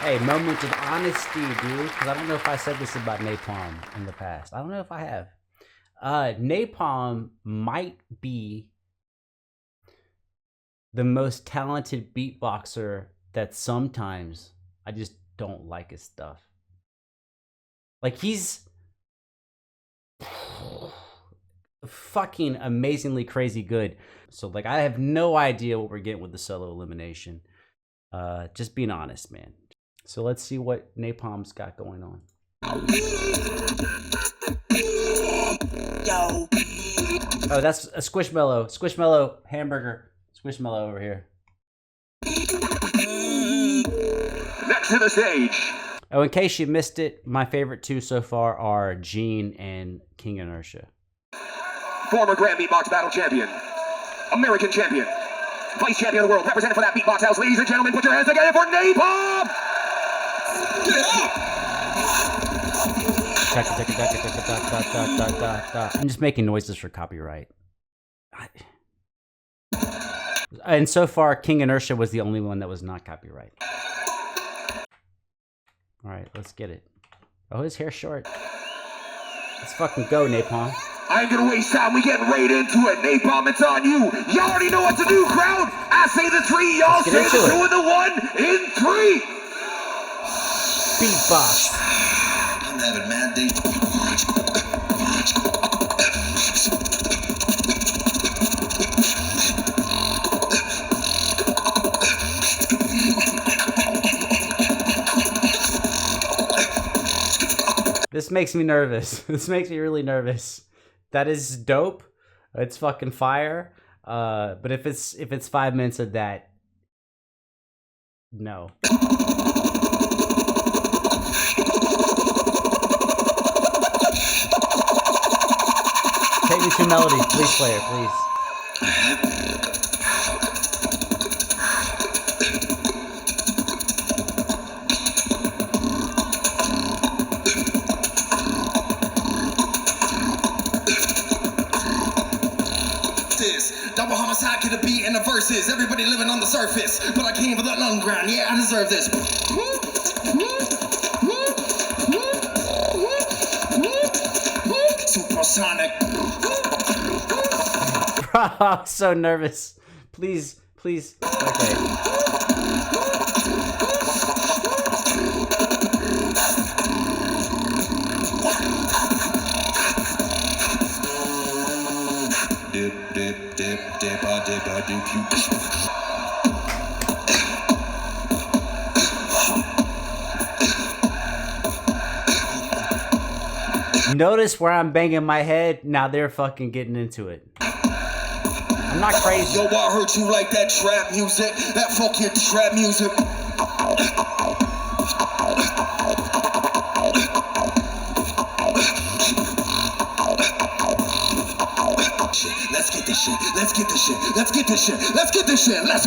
Hey, moment of honesty, dude. Because I don't know if I said this about Napalm in the past. I don't know if I have. Napalm might be the most talented beatboxer that sometimes I just don't like his stuff. Like, he's fucking amazingly crazy good. So, like, I have no idea what we're getting with the solo elimination. Just being honest, man. So let's see what Napalm's got going on. Yo. Oh, that's a Squishmallow. Squishmallow hamburger. Squishmallow over here. Next to the stage. Oh, in case you missed it, my favorite two so far are Gene and King Inertia. Former Grand Beatbox Battle Champion. American Champion. Vice Champion of the World. Represented for that Beatbox House. Ladies and gentlemen, put your hands together for Napalm! I'm just making noises for copyright. And so far, King Inertia was the only one that was not copyright. All right, let's get it. Oh, his hair's short. Let's fucking go, Napalm. I ain't gonna waste time. We getting right into it. Napalm, it's on you. Y'all already know what to do, crowd. I say the three, y'all say the two and the one in three. Beatbox. I'm having mad days. This makes me nervous. This makes me really nervous. That is dope. It's fucking fire. But if it's 5 minutes of that, no. Take me to melody, please, player, please. Double homicide could have beat in the verses. Everybody living on the surface, but I came for the underground. Yeah, I deserve this. Supersonic. I'm so nervous. Please, please. Okay. Dip, dip, dip, dip, I dip, I dip, you. Notice where I'm banging my head. Now they're fucking getting into it. I'm not crazy. Yo, I heard you like that trap music, that fucking trap music. Let's get this shit. Let's get this shit. Let's get this shit. Let's get this shit. Let's.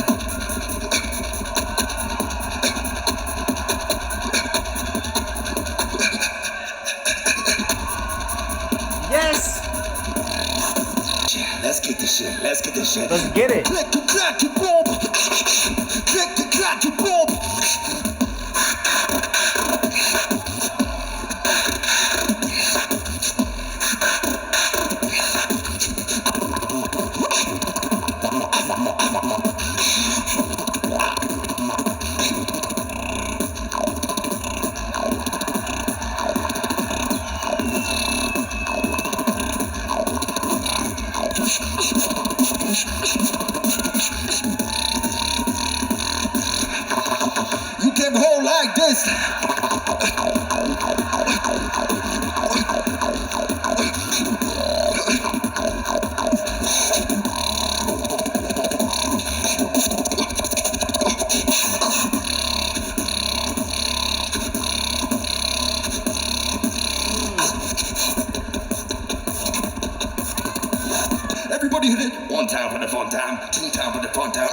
Yes. Let's get this shit. Let's get this shit. Let's get it. Click the clack and boom. Click the clack and boom. You can hold like this. Everybody hit it. One time for the fun time. Two time for the fun time.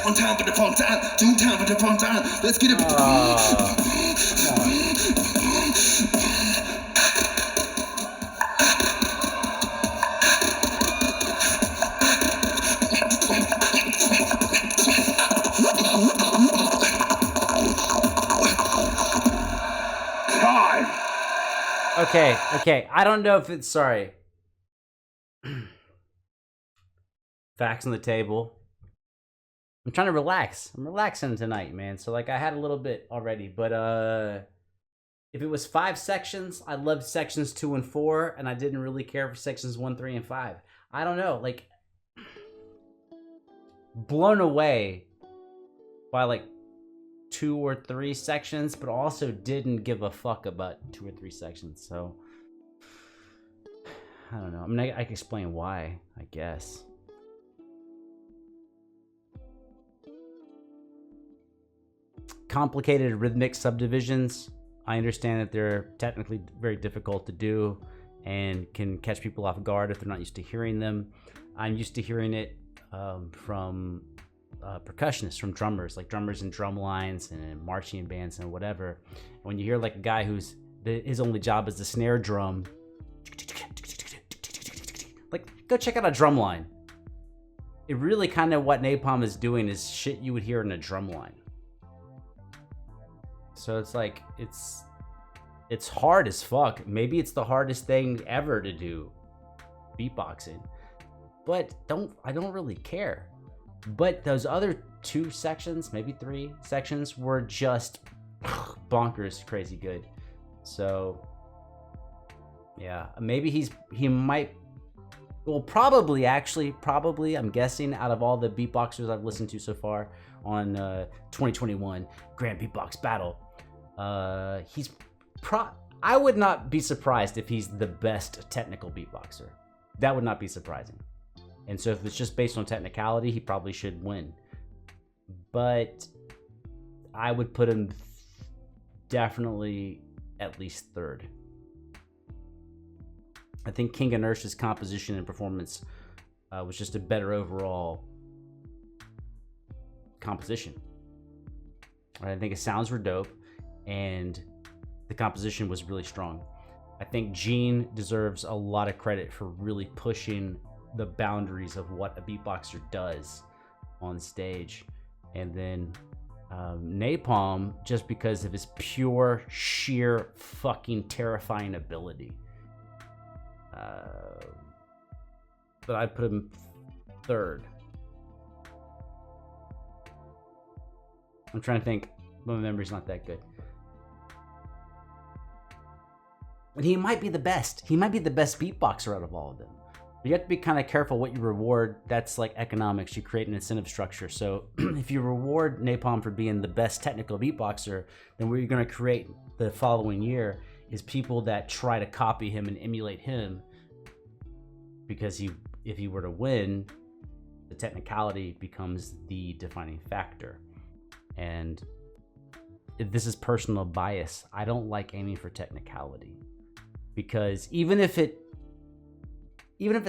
One time for the fun time. Two time for the fun time. Let's get it. Okay. I don't know if it's sorry. Facts on the table. I'm trying to relax. I'm relaxing tonight, man. So like I had a little bit already, but if it was 5 sections, I loved sections 2 and 4, and I didn't really care for sections 1, 3, and 5. I don't know, like blown away by like 2 or 3 sections, but also didn't give a fuck about 2 or 3 sections. So I don't know. I mean, I can explain why, I guess. Complicated rhythmic subdivisions. I understand that they're technically very difficult to do and can catch people off guard if they're not used to hearing them. I'm used to hearing it from percussionists, from drummers, like drummers in drum lines and in marching bands and whatever. When you hear like a guy who's his only job is the snare drum, like go check out a drum line. It really kind of what Napalm is doing is shit you would hear in a drum line. So it's like it's hard as fuck. Maybe it's the hardest thing ever to do, beatboxing. But I don't really care. But those other 2 sections, maybe 3 sections, were just bonkers crazy good. So yeah, maybe he might. Well, probably I'm guessing out of all the beatboxers I've listened to so far on 2021 Grand Beatbox Battle, I would not be surprised if he's the best technical beatboxer. That would not be surprising. And so if it's just based on technicality, he probably should win. But I would put him definitely at least 3rd. I think King Inertia's composition and performance was just a better overall composition. I think his sounds were dope, and the composition was really strong. I think Gene deserves a lot of credit for really pushing the boundaries of what a beatboxer does on stage. And then Napalm, just because of his pure, sheer, fucking terrifying ability. But I'd put him 3rd. I'm trying to think. My memory's not that good. And he might be the best. He might be the best beatboxer out of all of them. But you have to be kind of careful what you reward. That's like economics. You create an incentive structure. So if you reward Napalm for being the best technical beatboxer, then what you're going to create the following year is people that try to copy him and emulate him. Because if he were to win, the technicality becomes the defining factor. And if this is personal bias, I don't like aiming for technicality. Because even if it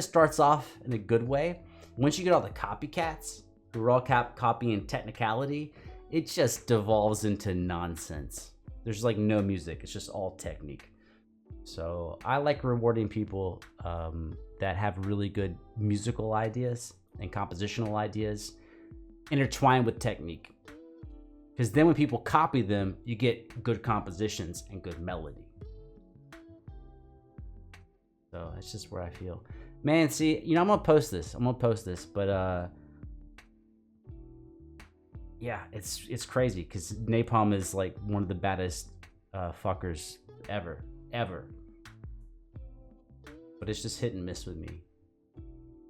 starts off in a good way, once you get all the copycats who are all copying technicality, it just devolves into nonsense. There's like no music. It's just all technique. So I like rewarding people that have really good musical ideas and compositional ideas intertwined with technique. Because then when people copy them, you get good compositions and good melody. So that's just where I feel. Man, see, I'm going to post this. But yeah, it's crazy because Napalm is like one of the baddest fuckers ever. But it's just hit and miss with me.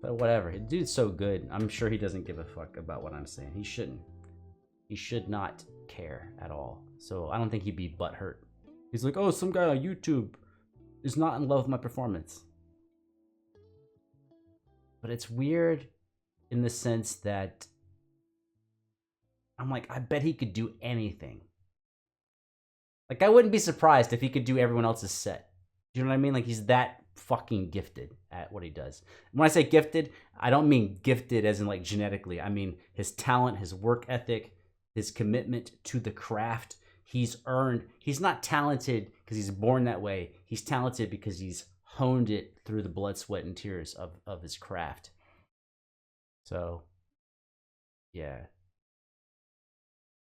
But whatever. The dude's so good. I'm sure he doesn't give a fuck about what I'm saying. He shouldn't. He should not care at all. So I don't think he'd be butthurt. He's like, oh, some guy on YouTube is not in love with my performance. But it's weird in the sense that I'm like, I bet he could do anything. Like, I wouldn't be surprised if he could do everyone else's set. Do you know what I mean? Like, he's that fucking gifted at what he does. When I say gifted, I don't mean gifted as in like genetically. I mean his talent, his work ethic, his commitment to the craft. He's not talented because he's born that way. He's talented because he's honed it through the blood, sweat, and tears of his craft. So, yeah.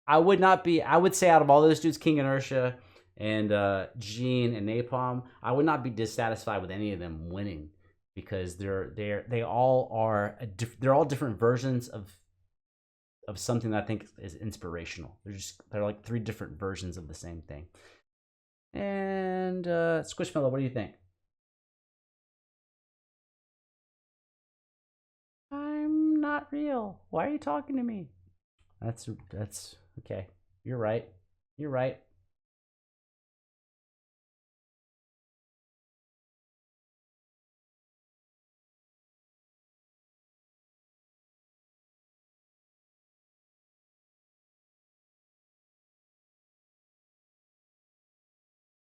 I would say out of all those dudes, King Inertia and Gene and Napalm, I would not be dissatisfied with any of them winning because they all are they're all different versions of something that I think is inspirational. They're like 3 different versions of the same thing. And Squishmallow, what do you think? I'm not real. Why are you talking to me? That's okay. You're right. You're right.